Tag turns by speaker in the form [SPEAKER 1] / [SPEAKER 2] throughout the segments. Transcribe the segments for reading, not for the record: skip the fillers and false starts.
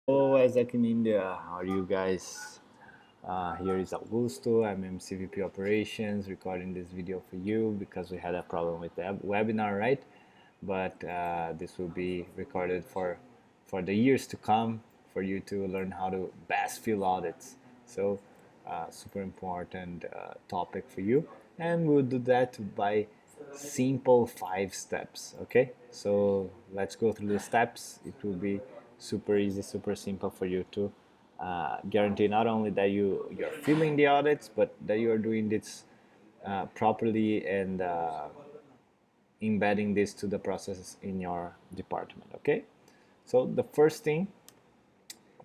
[SPEAKER 1] Hello, Isaac in India. How are you guys? Here is Augusto. I'm MCVP Operations, recording this video for you because we had a problem with the webinar, right? But this will be recorded for the years to come for you to learn how to best fill audits. So, super important topic for you, and we'll do that by simple 5 steps. Okay, so let's go through the steps. It will be super easy, super simple for you to guarantee not only that you're filling the audits, but that you're doing this properly and embedding this to the processes in your department. Okay, so the first thing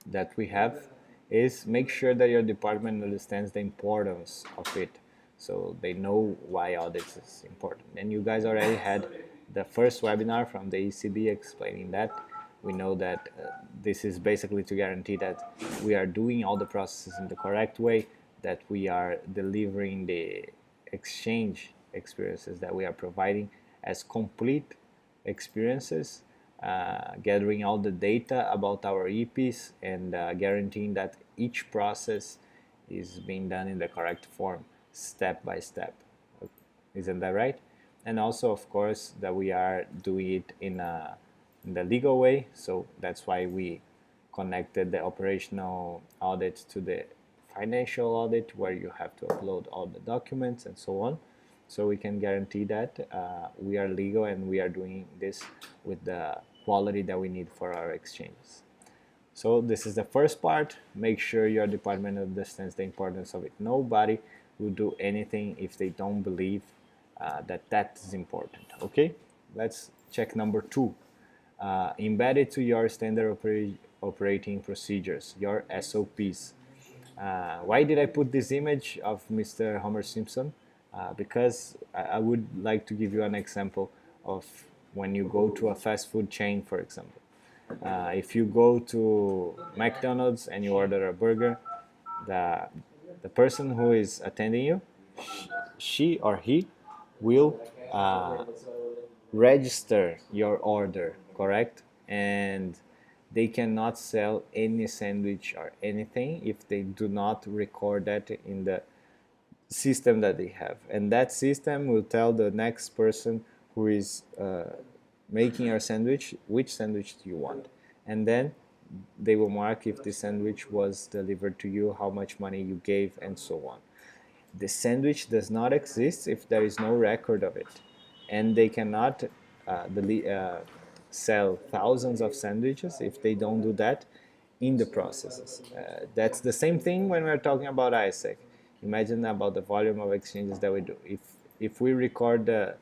[SPEAKER 1] that we have is make sure that your department understands the importance of it, so they know why audits is important. And you guys already had the first webinar from the ECB explaining that. We know that this is basically to guarantee that we are doing all the processes in the correct way, that we are delivering the exchange experiences that we are providing as complete experiences, gathering all the data about our EPs, and guaranteeing that each process is being done in the correct form, step by step. Isn't that right? And also, of course, that we are doing it in the legal way. So that's why we connected the operational audit to the financial audit, where you have to upload all the documents and so on. So we can guarantee that we are legal and we are doing this with the quality that we need for our exchanges. So this is the first part. Make sure your department understands the importance of it. Nobody will do anything if they don't believe that is important. Okay, let's check number 2. Embed it to your standard operating procedures, your SOPs. Why did I put this image of Mr. Homer Simpson? Because I would like to give you an example of when you go to a fast food chain, for example. If you go to McDonald's and you order a burger, the, the person who is attending you, she or he, will register your order, correct? And they cannot sell any sandwich or anything if they do not record that in the system that they have. And that system will tell the next person who is making your sandwich which sandwich do you want. And then they will mark if the sandwich was delivered to you, how much money you gave, and so on. The sandwich does not exist if there is no record of it, and they cannot sell thousands of sandwiches if they don't do that in the processes. That's the same thing when we're talking about ISEC. Imagine about the volume of exchanges that we do. If we record the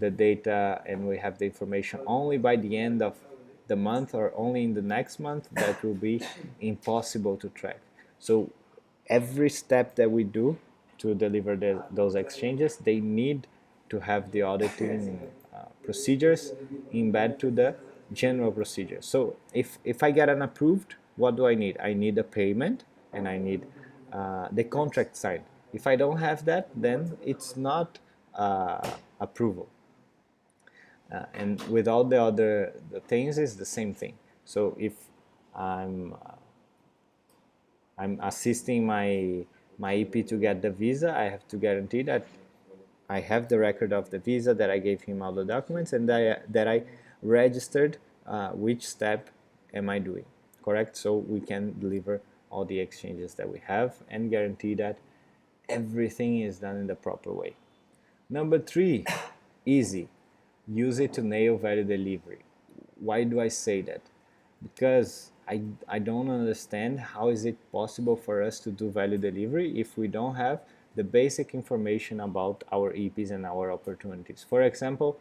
[SPEAKER 1] data and we have the information only by the end of the month or only in the next month, that will be impossible to track. So every step that we do to deliver those exchanges, they need to have the auditing procedures embedded to the general procedure. So if I get an approved, what do I need? I need a payment and I need the contract signed. If I don't have that, then it's not approval. And with all the other things, is the same thing. So if I'm assisting my EP to get the visa, I have to guarantee that I have the record of the visa, that I gave him all the documents, and that I registered which step am I doing, correct? So we can deliver all the exchanges that we have and guarantee that everything is done in the proper way. Number 3, easy. Use it to nail value delivery. Why do I say that? Because I don't understand how is it possible for us to do value delivery if we don't have the basic information about our EPs and our opportunities. For example,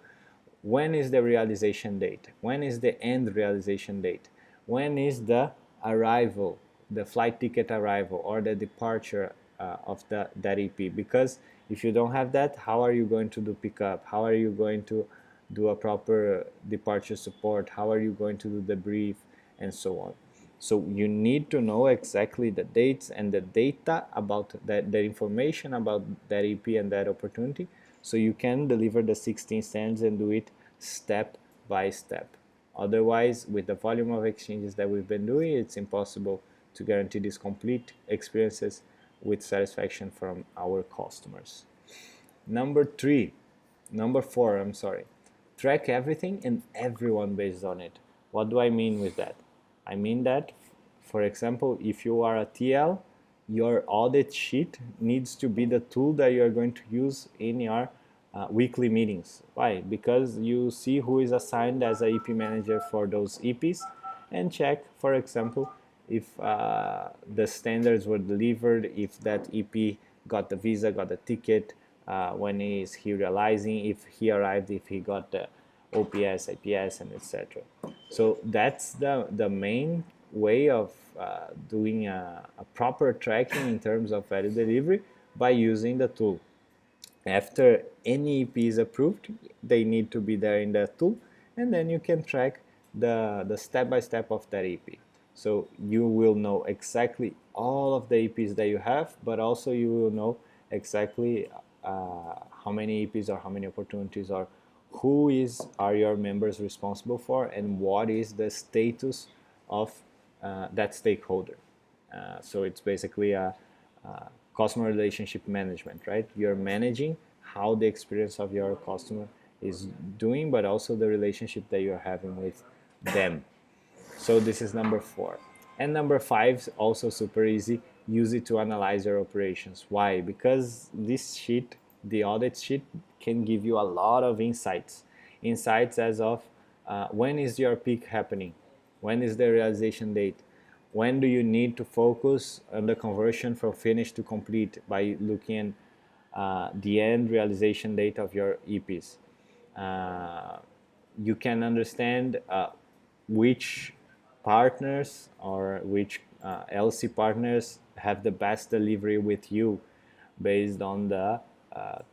[SPEAKER 1] when is the realization date? When is the end realization date? When is the arrival, the flight ticket arrival or the departure of that EP? Because if you don't have that, how are you going to do pickup? How are you going to do a proper departure support? How are you going to do the brief, and so on? So you need to know exactly the dates and the data about that, the information about that EP and that opportunity, so you can deliver the 16 stands and do it step by step. Otherwise, with the volume of exchanges that we've been doing, it's impossible to guarantee these complete experiences with satisfaction from our customers. Number four, I'm sorry. Track everything and everyone based on it. What do I mean with that? I mean that, for example, if you are a TL, your audit sheet needs to be the tool that you're going to use in your weekly meetings. Why? Because you see who is assigned as a EP manager for those EPs and check, for example, if the standards were delivered, if that EP got the visa, got the ticket, when is he realizing, if he arrived, if he got the OPS, IPS, and etc. So that's the main way of doing a proper tracking in terms of value delivery by using the tool. After any EP is approved, they need to be there in that tool, and then you can track the step-by-step of that EP. So you will know exactly all of the EPs that you have, but also you will know exactly how many EPs or how many opportunities or who are your members responsible for, and what is the status of that stakeholder. So it's basically a customer relationship management, right? You're managing how the experience of your customer is doing, but also the relationship that you're having with them. So this is number four. And number five, also super easy, use it to analyze your operations. Why? Because this sheet, the audit sheet, can give you a lot of insights. Insights as of when is your peak happening? When is the realization date? When do you need to focus on the conversion from finish to complete by looking at the end realization date of your EPs? You can understand which partners or which LC partners have the best delivery with you based on the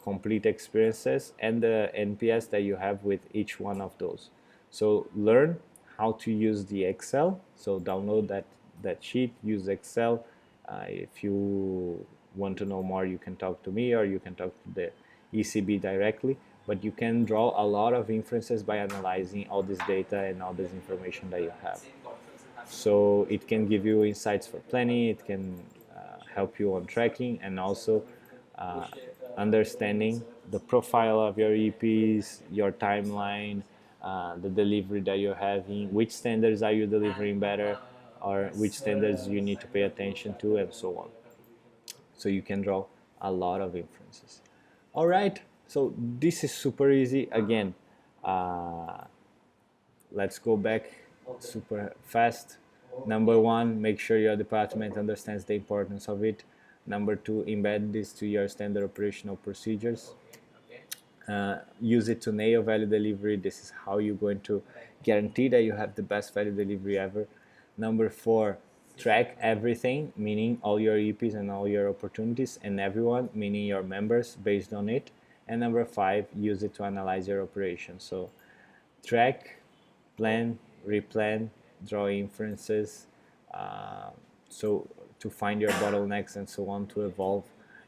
[SPEAKER 1] complete experiences and the NPS that you have with each one of those. So learn how to use the Excel. So download that sheet, use Excel. If you want to know more, you can talk to me or you can talk to the ECB directly. But you can draw a lot of inferences by analyzing all this data and all this information that you have. So it can give you insights for planning, it can help you on tracking, and also understanding the profile of your EPs, your timeline, the delivery that you're having, which standards are you delivering better, or which standards you need to pay attention to, and so on. So you can draw a lot of inferences. All right, so this is super easy. Again, let's go back super fast. Number one, make sure your department understands the importance of it. Number two, embed this to your standard operational procedures. Use it to nail value delivery. This is how you're going to guarantee that you have the best value delivery ever. Number four, track everything, meaning all your EPs and all your opportunities, and everyone, meaning your members, based on it. And number five, use it to analyze your operations. So track, plan, replan, draw inferences, so to find your bottlenecks and so on to evolve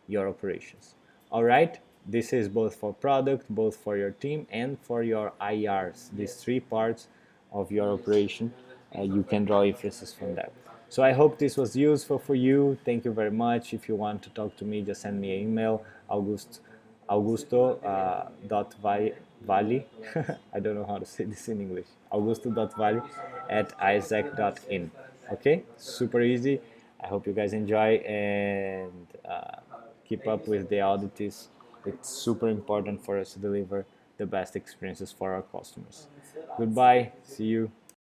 [SPEAKER 1] your operations. All right, this is both for product, both for your team, and for your IRs. These three parts of your operation, you can draw inferences from that. So I hope this was useful for you. Thank you very much. If you want to talk to me, just send me an email, augusto.valle. I don't know how to say this in English. augusto.valle@isaac.in. Okay, super easy. I hope you guys enjoy and keep up with the audits. It's super important for us to deliver the best experiences for our customers. Goodbye. See you.